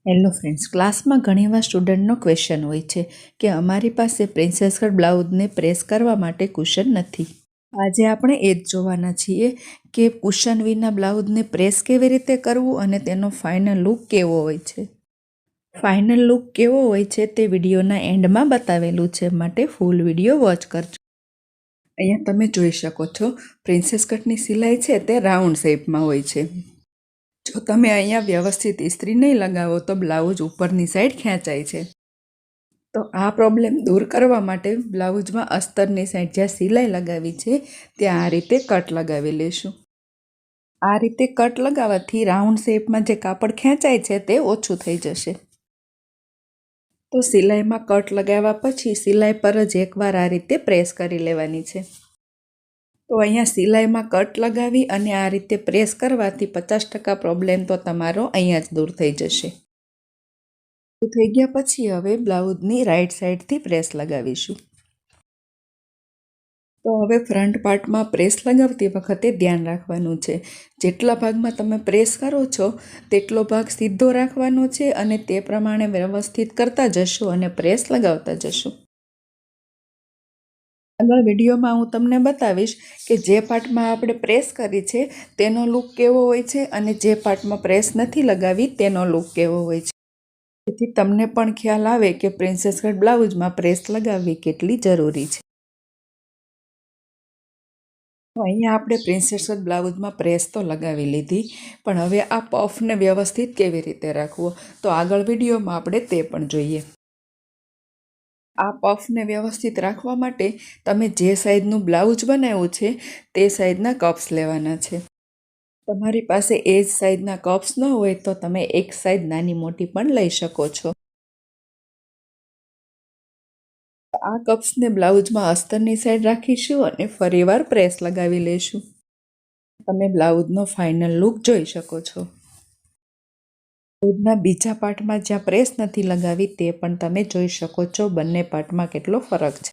Hello friends, ક્લાસમાં ઘણીવાર સ્ટુડન્ટનો question હોય છે કે અમારી પાસે પ્રિન્સેસ કટ બ્લાઉઝને પ્રેસ કરવા માટે કુશન નથી. આજે આપણે એ જ જોવાના છીએ કે કુશન વિના બ્લાઉઝને પ્રેસ કેવી રીતે કરવું અને તેનો ફાઇનલ લુક કેવો હોય છે. ફાઇનલ લુક કેવો હોય છે તે વિડીયોના એન્ડમાં બતાવેલું છે, માટે ફૂલ વિડીયો વોચ કરજો. અહીંયા તમે જોઈ શકો છો, પ્રિન્સેસ કટની સિલાઈ છે તે રાઉન્ડ શેપમાં હોય છે. જો તમે અહીંયા વ્યવસ્થિત ઇસ્ત્રી નહીં લગાવો તો બ્લાઉઝ ઉપરની સાઈડ ખેંચાય છે. તો આ પ્રોબ્લેમ દૂર કરવા માટે બ્લાઉઝમાં અસ્તરની સાઈડ જ્યાં સિલાઈ લગાવી છે ત્યાં આ રીતે કટ લગાવી લેશું. આ રીતે કટ લગાવવાથી રાઉન્ડ શેપમાં જે કાપડ ખેંચાય છે તે ઓછું થઈ જશે. તો સિલાઈમાં કટ લગાવ્યા પછી સિલાઈ પર જ એકવાર આ રીતે પ્રેસ કરી લેવાની છે. તો અહીંયા સિલાઈમાં કટ લગાવી અને આ રીતે પ્રેસ કરવાથી 50% પ્રોબ્લેમ તો તમારો અહીંયા જ દૂર થઈ જશે. થઈ ગયા પછી હવે બ્લાઉઝની રાઈટ સાઈડથી પ્રેસ લગાવીશું. તો હવે ફ્રન્ટ પાર્ટમાં પ્રેસ લગાવતી વખતે ધ્યાન રાખવાનું છે, જેટલા ભાગમાં તમે પ્રેસ કરો છો તેટલો ભાગ સીધો રાખવાનો છે અને તે પ્રમાણે વ્યવસ્થિત કરતા જશો અને પ્રેસ લગાવતા જશો. આગળ વિડીયોમાં હું તમને બતાવીશ કે જે પાર્ટમાં આપણે પ્રેસ કરી છે તેનો લુક કેવો હોય છે અને જે પાર્ટમાં પ્રેસ નથી લગાવી તેનો લુક કેવો હોય છે, જેથી તમને પણ ખ્યાલ આવે કે પ્રિન્સેસ કટ બ્લાઉઝમાં પ્રેસ લગાવવી કેટલી જરૂરી છે. તો અહીંયા આપણે પ્રિન્સેસ કટ બ્લાઉઝમાં પ્રેસ તો લગાવી લીધી, પણ હવે આ પફને વ્યવસ્થિત કેવી રીતે રાખવો તો આગળ વિડીયોમાં આપણે તે પણ જોઈએ. આ પફને વ્યવસ્થિત રાખવા માટે તમે જે સાઈઝનું બ્લાઉઝ બનાવ્યું છે તે સાઈઝના કપ્સ લેવાના છે. તમારી પાસે એ જ સાઈઝના કપ્સ ન હોય તો તમે એક સાઈઝ નાની મોટી પણ લઈ શકો છો. આ કપ્સને બ્લાઉઝમાં અસ્તરની સાઈડ રાખીશું અને ફરીવાર પ્રેસ લગાવી લઈશું. તમે બ્લાઉઝનો ફાઇનલ લુક જોઈ શકો છો. બ્લાઉઝના બીજા પાર્ટમાં જ્યાં પ્રેસ નથી લગાવી તે પણ તમે જોઈ શકો છો બંને પાર્ટમાં કેટલો ફરક છે.